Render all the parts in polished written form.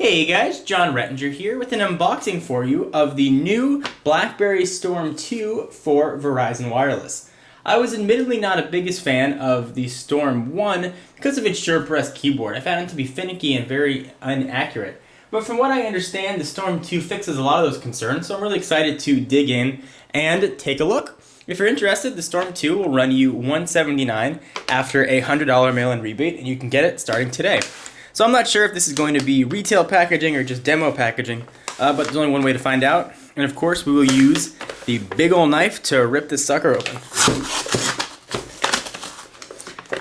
Hey guys, John Rettinger here with an unboxing for you of the new Blackberry Storm 2 for Verizon Wireless. I was admittedly not a biggest fan of the Storm 1 because of its SurePress keyboard. I found it to be finicky and very inaccurate. But from what I understand, the Storm 2 fixes a lot of those concerns, so I'm really excited to dig in and take a look. If you're interested, the Storm 2 will run you $179 after a $100 mail-in rebate, and you can get it starting today. So I'm not sure if this is going to be retail packaging or just demo packaging, but there's only one way to find out. And of course, we will use the big ol' knife to rip this sucker open.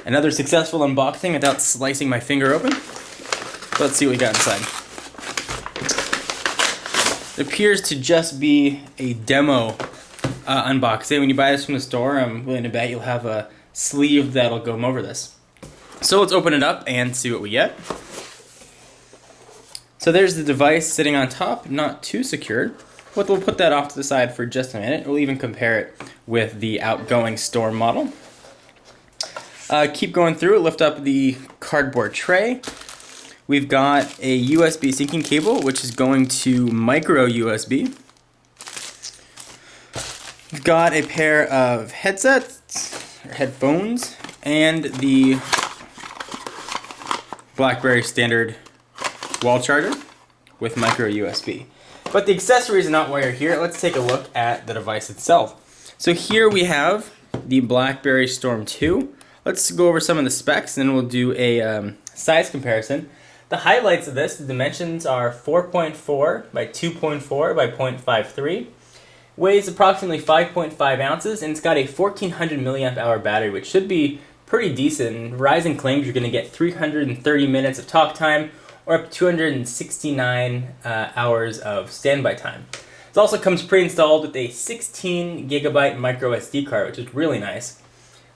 Another successful unboxing without slicing my finger open. So let's see what we got inside. It appears to just be a demo unboxing. When you buy this from the store, I'm willing to bet you'll have a sleeve that'll go over this. So let's open it up and see what we get. So there's the device sitting on top, not too secured. But we'll put that off to the side for just a minute. We'll even compare it with the outgoing Storm model. Keep going through it, lift up the cardboard tray. We've got a USB syncing cable, which is going to micro USB. We've got a pair of headsets, or headphones, and the Blackberry standard wall charger with micro USB. But the accessories are not why you're here. Let's take a look at the device itself. So here we have the Blackberry Storm 2. Let's go over some of the specs, and then we'll do a size comparison. The highlights of this, the dimensions are 4.4 by 2.4 by 0.53. Weighs approximately 5.5 ounces, and it's got a 1400 milliamp hour battery, which should be pretty decent. Verizon claims you're going to get 330 minutes of talk time or up to 269 hours of standby time. It also comes pre-installed with a 16 gigabyte micro SD card, which is really nice.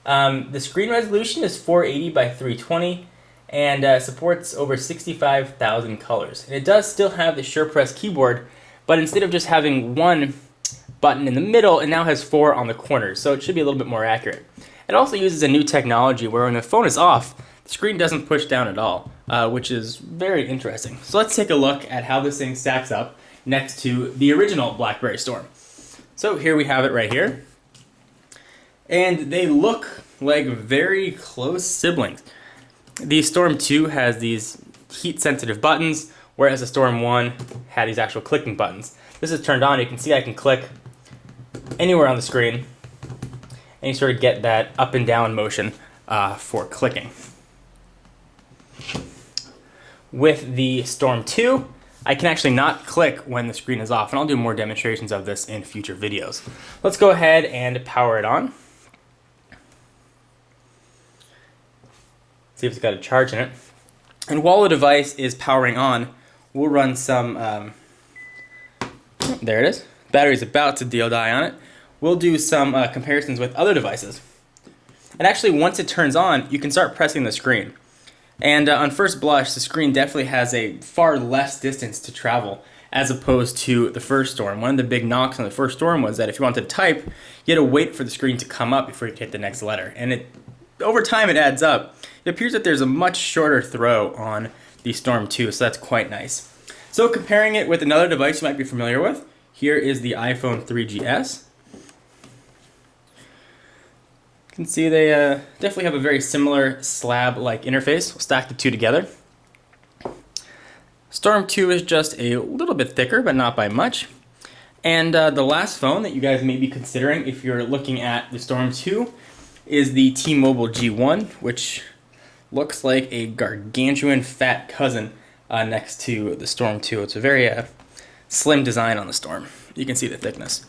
The screen resolution is 480 by 320 and supports over 65,000 colors. And it does still have the SurePress keyboard, but instead of just having one button in the middle, it now has 4 on the corners, so it should be a little bit more accurate. It also uses a new technology where when the phone is off, the screen doesn't push down at all, which is very interesting. So let's take a look at how this thing stacks up next to the original Blackberry Storm. So here we have it right here. And they look like very close siblings. The Storm 2 has these heat-sensitive buttons, whereas the Storm 1 had these actual clicking buttons. This is turned on. You can see I can click anywhere on the screen, and you sort of get that up and down motion for clicking. With the Storm 2, I can actually not click when the screen is off, and I'll do more demonstrations of this in future videos. Let's go ahead and power it on. See if it's got a charge in it. And while the device is powering on, we'll run some, there it is. Battery's about to die on it. We'll do some comparisons with other devices. And actually, once it turns on, you can start pressing the screen. And on first blush, the screen definitely has a far less distance to travel as opposed to the first Storm. One of the big knocks on the first Storm was that if you wanted to type, you had to wait for the screen to come up before you could hit the next letter. And over time, it adds up. It appears that there's a much shorter throw on the Storm 2, so that's quite nice. So comparing it with another device you might be familiar with, here is the iPhone 3GS. You can see they definitely have a very similar slab-like interface. We'll stack the two together. Storm 2 is just a little bit thicker, but not by much. And the last phone that you guys may be considering if you're looking at the Storm 2 is the T-Mobile G1, which looks like a gargantuan fat cousin next to the Storm 2. It's a very slim design on the Storm. You can see the thickness.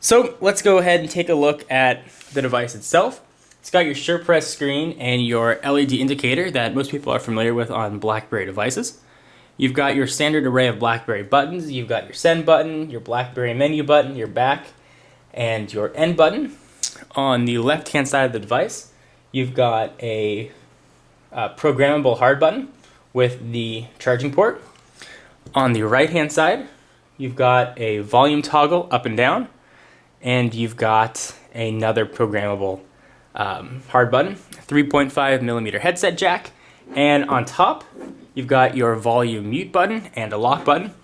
So let's go ahead and take a look at the device itself. It's got your SurePress screen and your LED indicator that most people are familiar with on Blackberry devices. You've got your standard array of Blackberry buttons. You've got your send button, your Blackberry menu button, your back, and your end button. On the left-hand side of the device, you've got a programmable hard button with the charging port. On the right-hand side, you've got a volume toggle up and down, and you've got another programmable hard button, 3.5 millimeter headset jack, and on top You've got your volume mute button and a lock button.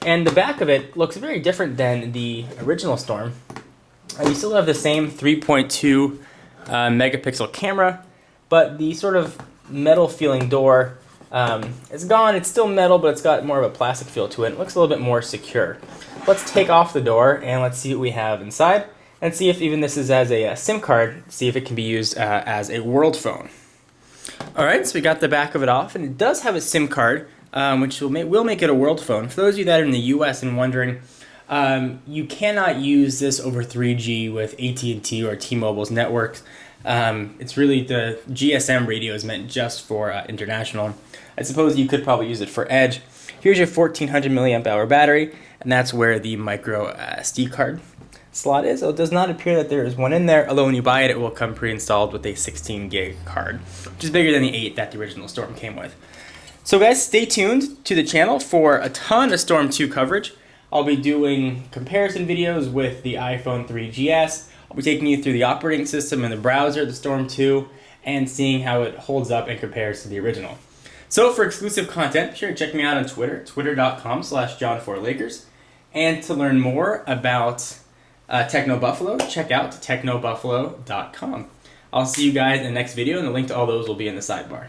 And the back of it looks very different than the original Storm. You still have the same 3.2 megapixel camera, but the sort of metal feeling door is gone. It's still metal, but it's got more of a plastic feel to it. It looks a little bit more secure. Let's take off the door and let's see what we have inside and see if even this is as a SIM card, see if it can be used as a world phone. All right, so we got the back of it off, and it does have a SIM card, which will make it a world phone. For those of you that are in the US and wondering, you cannot use this over 3G with AT&T or T-Mobile's networks. It's really the GSM radio is meant just for international. I suppose you could probably use it for Edge. Here's your 1400 milliamp hour battery, and that's where the micro SD card slot is. So it does not appear that there is one in there, although when you buy it, it will come pre-installed with a 16 gig card, which is bigger than the 8 that the original Storm came with. So guys, stay tuned to the channel for a ton of Storm 2 coverage. I'll be doing comparison videos with the iPhone 3GS. I'll be taking you through the operating system and the browser, the Storm 2, and seeing how it holds up and compares to the original. So for exclusive content, be sure to check me out on Twitter, twitter.com/John4Lakers. And to learn more about TechnoBuffalo, check out TechnoBuffalo.com. I'll see you guys in the next video, and the link to all those will be in the sidebar.